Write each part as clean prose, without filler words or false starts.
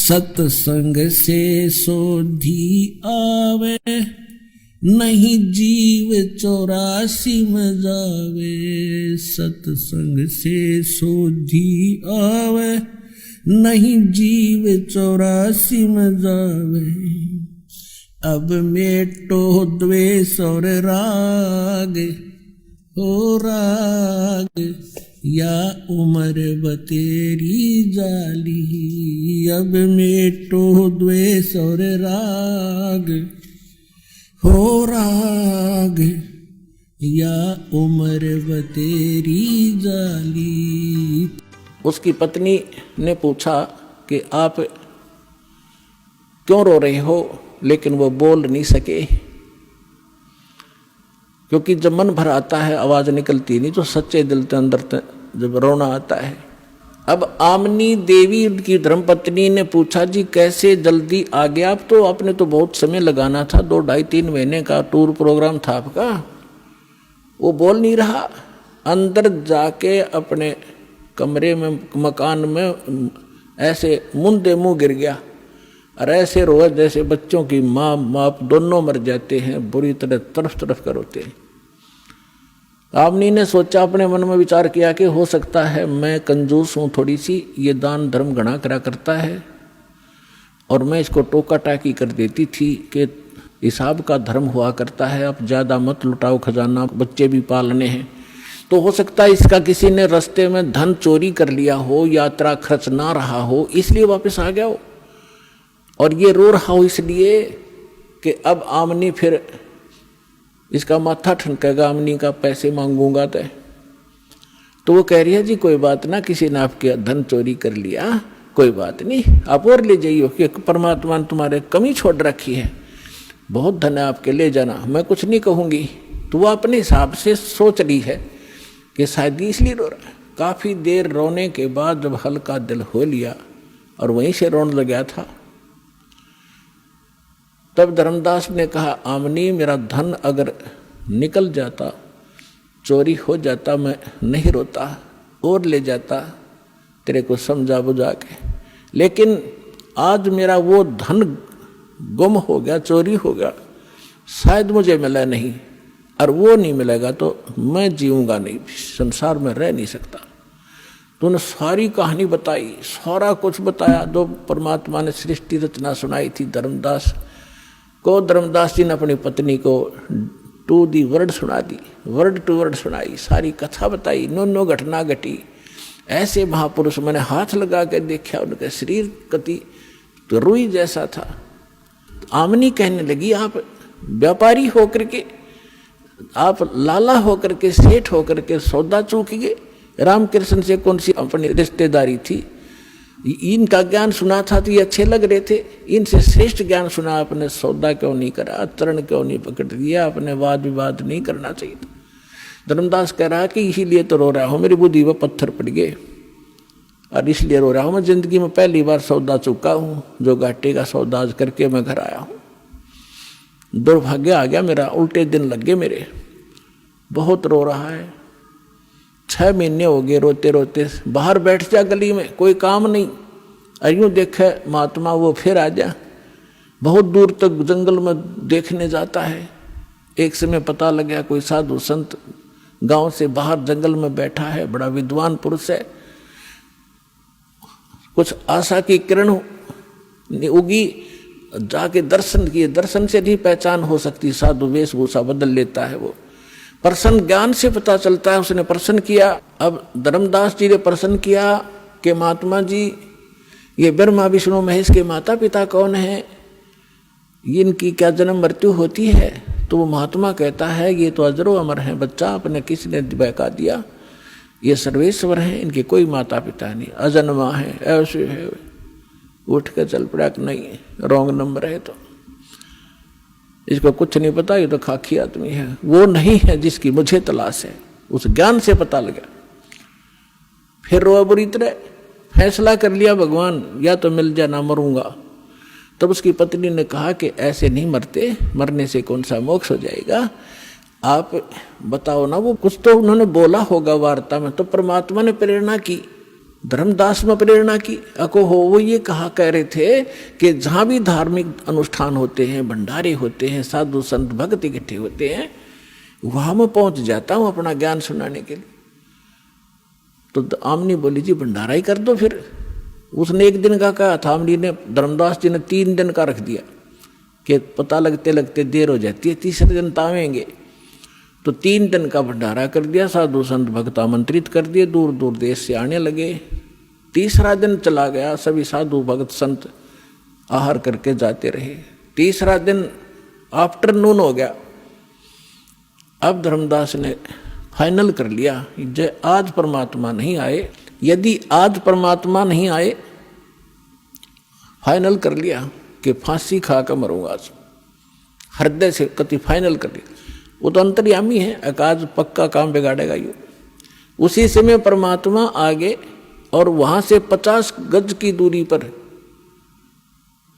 सत्संग से सोधी आवे, नहीं जीव 84 में जावे। सत्संग से सोधी आवे, नहीं जीव 84 में जावे। अब मेटो द्वेष और राग, हो राग या उम्र बतेरी जाली। अब मेटो द्वेष और राग, हो राग या उम्र बतेरी जाली। उसकी पत्नी ने पूछा कि आप क्यों रो रहे हो, लेकिन वो बोल नहीं सके, क्योंकि जब मन भर आता है आवाज निकलती नहीं, तो सच्चे दिल के अंदर जब रोना आता है। अब आमनी देवी उनकी धर्मपत्नी ने पूछा, जी कैसे जल्दी आ गया आप, तो आपने तो बहुत समय लगाना था, 2 ढाई 3 महीने का टूर प्रोग्राम था आपका। वो बोल नहीं रहा, अंदर जाके अपने कमरे में मकान में ऐसे मुंदे मुंह गिर गया और ऐसे रोए जैसे बच्चों की माँ बाप दोनों मर जाते हैं, बुरी तरह तरफ तरफ कर रोते हैं। आमनी ने सोचा, अपने मन में विचार किया कि हो सकता है मैं कंजूस हूँ थोड़ी सी, ये दान धर्म घना करा करता है और मैं इसको टोका टाकी कर देती थी कि हिसाब का धर्म हुआ करता है, अब ज़्यादा मत लुटाओ खजाना, बच्चे भी पालने हैं। तो हो सकता है इसका किसी ने रास्ते में धन चोरी कर लिया हो, यात्रा खर्च ना रहा हो, इसलिए वापस आ गया हो। और ये रो रहा हो इसलिए कि अब आमनी फिर इसका माथा ठनकेगा, आमनी का पैसे मांगूंगा तो वो कह रही है, जी कोई बात ना, किसी ने आपके धन चोरी कर लिया, कोई बात नहीं, आप और ले जाइए, कि परमात्मा ने तुम्हारे कमी छोड़ रखी है, बहुत धन है आपके, ले जाना, मैं कुछ नहीं कहूँगी। तो वो अपने हिसाब से सोच रही है कि शायद इसलिए रो रहा है। काफ़ी देर रोने के बाद जब हल्का दिल हो लिया और वहीं से रोने लग गया था, तब धर्मदास ने कहा, आमनी मेरा धन अगर निकल जाता, चोरी हो जाता, मैं नहीं रोता और ले जाता तेरे को समझा बुझा के, लेकिन आज मेरा वो धन गुम हो गया, चोरी हो गया, शायद मुझे मिला नहीं, और वो नहीं मिलेगा तो मैं जीऊँगा नहीं, संसार में रह नहीं सकता। तूने सारी कहानी बताई, सारा कुछ बताया, जो परमात्मा ने सृष्टि रचना सुनाई थी धर्मदास को। धर्मदास जी ने अपनी पत्नी को टू दी वर्ड सुना दी, वर्ड टू वर्ड सुनाई, सारी कथा बताई, नो घटना घटी। ऐसे महापुरुष मैंने हाथ लगा कर देखा, उनका शरीर कति तो रुई जैसा था। आमनी कहने लगी, आप व्यापारी होकर के, आप लाला होकर के, सेठ होकर के सौदा चूक गए, रामकृष्ण से कौन सी अपनी रिश्तेदारी थी, इनका ज्ञान सुना था तो ये अच्छे लग रहे थे, इनसे श्रेष्ठ ज्ञान सुना, आपने सौदा क्यों नहीं करा, चरण क्यों नहीं पकड़ दिया, आपने वाद विवाद नहीं करना चाहिए था। धर्मदास कह रहा कि इसीलिए तो रो रहा हूँ, मेरी बुद्धि में पत्थर पड़ गए और इसलिए रो रहा हूँ। मैं जिंदगी में पहली बार सौदा चुका हूँ, जो घाटे का सौदा आज करके मैं घर आया हूँ। दुर्भाग्य आ गया मेरा, उल्टे दिन लग गए मेरे, बहुत रो रहा है, 6 महीने हो गए रोते रोते। बाहर बैठ जा गली में, कोई काम नहीं, यूँ देखे महात्मा वो फिर आ जा, बहुत दूर तक जंगल में देखने जाता है। एक समय पता लग गया कोई साधु संत गांव से बाहर जंगल में बैठा है, बड़ा विद्वान पुरुष है। कुछ आशा की किरण उगी, जाके दर्शन किए, दर्शन से नहीं पहचान हो सकती, साधु वेशभूषा बदल लेता है वो, प्रसन्न ज्ञान से पता चलता है, उसने प्रश्न किया। अब धर्मदास जी ने प्रश्न किया कि महात्मा जी, ये ब्रह्मा विष्णु महेश के माता पिता कौन हैं, इनकी क्या जन्म मृत्यु होती है? तो वो महात्मा कहता है, ये तो अजरो अमर हैं, बच्चा आपने किसने बहका दिया, ये सर्वेश्वर हैं, इनके कोई माता पिता नहीं, अजन्मा है, ऐसे है। उठ के चल पड़ा कि नहीं, रॉन्ग नंबर है, तो इसको कुछ नहीं पता, ये तो खाकी आदमी है, वो नहीं है जिसकी मुझे तलाश है। उस ज्ञान से पता लगा, फिर रोआ बुरी तरह, फैसला कर लिया भगवान या तो मिल जा, ना मरूंगा। तब उसकी पत्नी ने कहा कि ऐसे नहीं मरते, मरने से कौन सा मोक्ष हो जाएगा, आप बताओ ना। वो कुछ तो उन्होंने बोला होगा वार्ता में, तो परमात्मा ने प्रेरणा की धर्मदास में प्रेरणा की अको हो। वो ये कह रहे थे कि जहाँ भी धार्मिक अनुष्ठान होते हैं, भंडारे होते हैं, साधु संत भक्त इकट्ठे होते हैं, वहाँ मैं पहुँच जाता हूँ अपना ज्ञान सुनाने के लिए। तो आमनी बोली जी भंडारा ही कर दो फिर। उसने एक दिन का कहा था, आमनी ने, धर्मदास जी ने 3 दिन का रख दिया कि पता लगते लगते देर हो जाती है, तीसरे दिन तावेंगे। तो 3 दिन का भंडारा कर दिया, साधु संत भक्त आमंत्रित कर दिए, दूर दूर देश से आने लगे। तीसरा दिन चला गया, सभी साधु भक्त संत आहार करके जाते रहे। तीसरा दिन आफ्टरनून हो गया। अब धर्मदास ने फाइनल कर लिया, जो आज परमात्मा नहीं आए, यदि आज परमात्मा नहीं आए, फाइनल कर लिया कि फांसी खा कर मरूंगा आज, हृदय से कति फाइनल कर लिया। वो तो अंतर्यामी है, अकाज पक्का काम बिगाड़ेगा यू। उसी समय परमात्मा आगे और वहां से 50 गज की दूरी पर,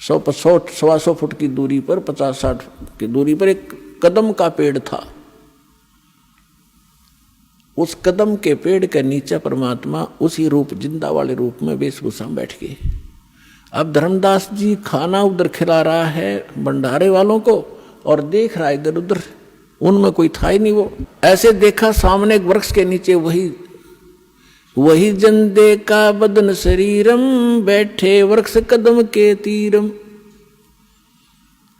100-125 फुट की दूरी पर, 50-60 की दूरी पर एक कदम का पेड़ था। उस कदम के पेड़ के नीचे परमात्मा उसी रूप, जिंदा वाले रूप में वेशभूषा में बैठ गए। अब धर्मदास जी खाना उधर खिला रहा है भंडारे वालों को और देख रहा है इधर उधर, उनमें कोई था ही नहीं। वो ऐसे देखा सामने एक वृक्ष के नीचे वही जन देखा बदन शरीरम, बैठे वृक्ष कदम के तीरम।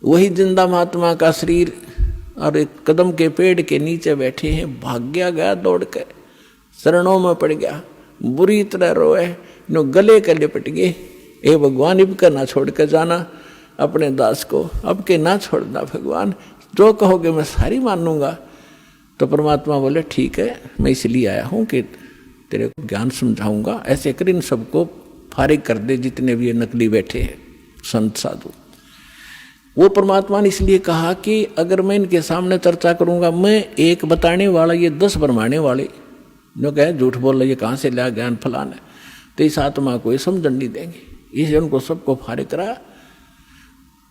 वही जिंदा महात्मा का शरीर और एक कदम के पेड़ के नीचे बैठे हैं। भाग्या गया दौड़ कर, शरणों में पड़ गया, बुरी तरह रोए, नो गले के लिपट गए। ए भगवान, इब का ना छोड़ कर जाना अपने दास को, अब के ना छोड़ना भगवान, जो कहोगे मैं सारी मानूंगा। तो परमात्मा बोले ठीक है, मैं इसलिए आया हूँ कि तेरे को ज्ञान समझाऊंगा, ऐसे कर इन सबको फारिग कर दे जितने भी ये नकली बैठे हैं संत साधु। वो परमात्मा ने इसलिए कहा कि अगर मैं इनके सामने चर्चा करूंगा, मैं एक बताने वाला, ये 10 भरमाने वाले जो कहे झूठ बोल रहे, ये कहाँ से लिया ज्ञान फलाना, तो इस आत्मा को ये समझन नहीं देंगे। इसलिए उनको सबको फारिग करा।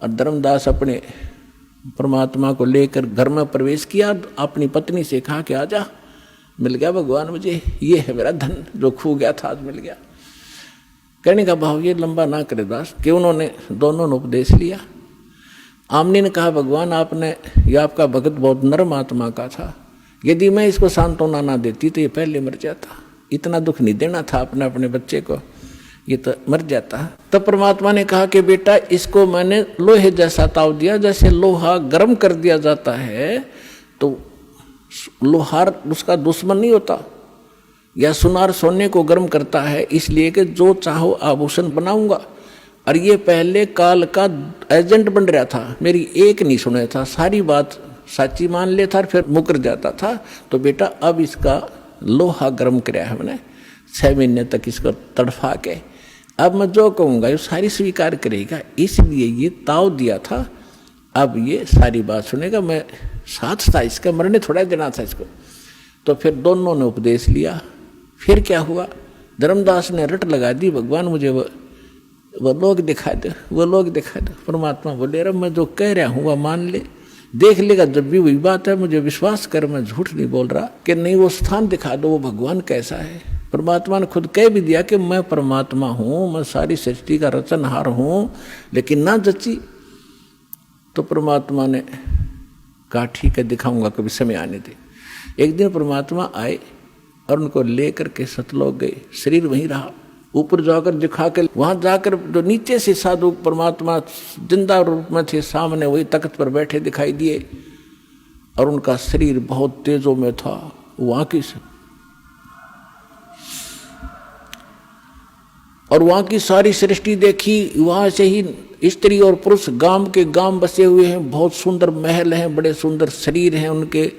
और धर्मदास अपने परमात्मा को लेकर घर में प्रवेश किया, अपनी पत्नी से कहा कि आजा, मिल गया भगवान मुझे, ये है मेरा धन जो खो गया था, आज मिल गया। कहने का भाव ये लंबा ना करे दास, कि उन्होंने दोनों ने उपदेश लिया। आमनी ने कहा भगवान आपने, यह आपका भगत बहुत नरम आत्मा का था, यदि मैं इसको सांत्वना ना देती तो ये पहले मर जाता, इतना दुख नहीं देना था अपने बच्चे को, ये तो मर जाता। तब परमात्मा ने कहा कि बेटा इसको मैंने लोहे जैसा ताव दिया, जैसे लोहा गर्म कर दिया जाता है तो लोहार उसका दुश्मन नहीं होता, या सुनार सोने को गर्म करता है, इसलिए कि जो चाहो आभूषण बनाऊंगा। और ये पहले काल का एजेंट बन रहा था, मेरी एक नहीं सुने था, सारी बात सच्ची मान लेता और फिर मुकर जाता था। तो बेटा अब इसका लोहा गर्म कराया हमने 6 महीने तक इसको तड़फा के, अब मैं जो कहूँगा ये सारी स्वीकार करेगा, इसलिए ये ताव दिया था। अब ये सारी बात सुनेगा, मैं साथ था इसका, मरने थोड़ा देना था इसको। तो फिर दोनों ने उपदेश लिया। फिर क्या हुआ, धर्मदास ने रट लगा दी, भगवान मुझे वो लोग दिखा दे, वो लोग दिखा दे। परमात्मा बोले अरे मैं जो कह रहा हूँ वह मान ले, देख लेगा जब भी वही बात है, मुझे विश्वास कर, मैं झूठ नहीं बोल रहा। कि नहीं वो स्थान दिखा दो, वो भगवान कैसा है। परमात्मा ने खुद कह भी दिया कि मैं परमात्मा हूँ, मैं सारी सृष्टि का रचनहार हूँ, लेकिन ना जची। तो परमात्मा ने कहा ठीक है दिखाऊंगा, कभी समय आने दे। एक दिन परमात्मा आए और उनको लेकर के सतलोक गए, शरीर वहीं रहा। ऊपर जाकर दिखा के, वहां जाकर जो नीचे से साधु परमात्मा जिंदा रूप में थे, सामने वही तख्त पर बैठे दिखाई दिए, और उनका शरीर बहुत तेजों में था। वहां की और वहां की सारी सृष्टि देखी, वहां से ही स्त्री और पुरुष गांव के गांव बसे हुए हैं, बहुत सुंदर महल हैं, बड़े सुंदर शरीर हैं उनके,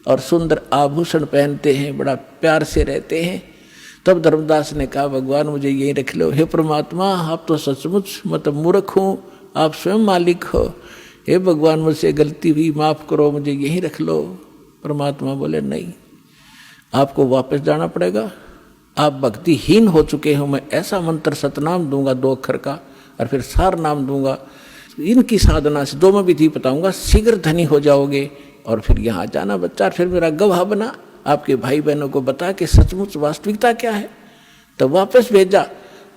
और सुंदर आभूषण पहनते हैं, बड़ा प्यार से रहते हैं। तब धर्मदास ने कहा भगवान मुझे यही रख लो। हे परमात्मा आप तो सचमुच मतलब मूर्ख हूँ, आप स्वयं मालिक हो, हे भगवान मुझसे गलती हुई, माफ करो, मुझे यही रख लो। परमात्मा बोले नहीं, आपको वापस जाना पड़ेगा, आप भक्तिहीन हो चुके हो। मैं ऐसा मंत्र सतनाम दूंगा 2 अक्षर का, और फिर सार नाम दूंगा, इनकी साधना से 2 में विधि बताऊंगा, शीघ्र धनी हो जाओगे। और फिर यहाँ जाना बच्चा, फिर मेरा गवाह बना, आपके भाई बहनों को बता कि सचमुच वास्तविकता क्या है। तो वापस भेजा।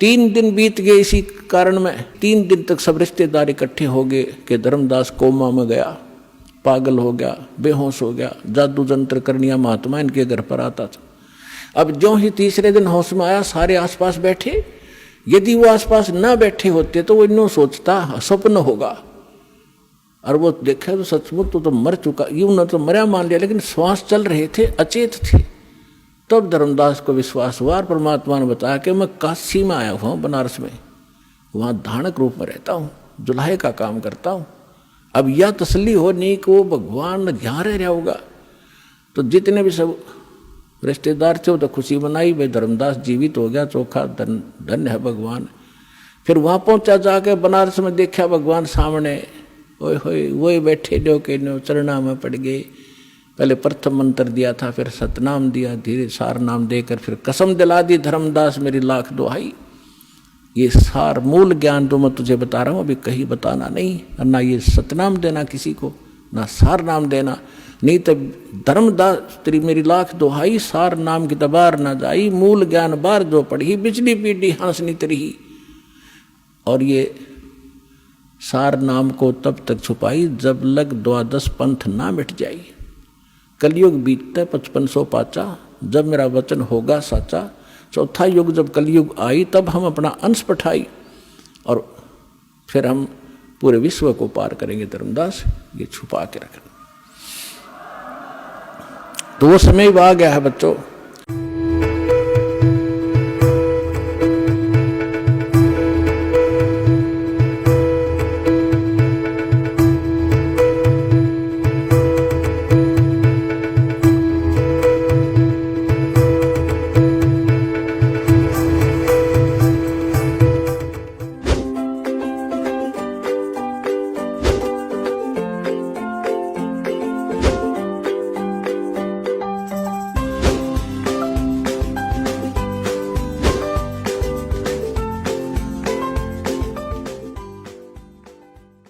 3 दिन बीत गए इसी कारण में। 3 दिन तक सब रिश्तेदार इकट्ठे हो गए कि धर्मदास कोमा में गया, पागल हो गया, बेहोश हो गया, जादू जंत्र करनिया महात्मा इनके घर पर आता था। अब जो ही तीसरे दिन होश में आया, सारे आसपास बैठे। यदि वो आसपास ना बैठे होते तो वो इन्हों सोचता स्वप्न होगा, और वो देखा तो सचमुच तो मर चुका, यूं न तो मरा मान लिया, लेकिन श्वास चल रहे थे, अचेत थे। तब धर्मदास को विश्वास हुआ और परमात्मा ने बताया कि मैं काशी में आया हुआ हूँ, बनारस में, वहाँ धानक रूप में रहता हूँ, जुल्हे का काम करता हूँ। अब यह तसल्ली हो नहीं कि वो भगवान यहाँ रह रहा होगा। तो जितने भी सब रिश्तेदार थे वो तो खुशी मनाई, भाई धर्मदास जीवित हो गया, चोखा धन्य है भगवान। फिर वहाँ पहुँचा, जाके बनारस में देखा भगवान सामने, ओए होए वही बैठे जो के नो चरणा में पड़ गए। पहले प्रथम मंत्र दिया था, फिर सतनाम दिया, धीरे सार नाम देकर फिर कसम दिला दी, धर्मदास मेरी लाख दुहाई, ये सार मूल ज्ञान तो मैं तुझे बता रहा हूँ, अभी कहीं बताना नहीं, और ना ये सतनाम देना किसी को, ना सार नाम देना, नहीं तो धर्मदास तेरी मेरी लाख दुहाई, सार नाम की तबार ना जाई, मूल ज्ञान बार जो पढ़ी, बिजली पीढ़ी हंसनी तरी। और ये सार नाम को तब तक छुपाई जब लग 12 पंथ ना मिट जाई। कलयुग बीतते 5500 पाचा, जब मेरा वचन होगा साचा। चौथा युग जब कलयुग आई, तब हम अपना अंश पठाई और फिर हम पूरे विश्व को पार करेंगे। धर्मदास ये छुपा के रखना। तो वो समय आ गया है बच्चों।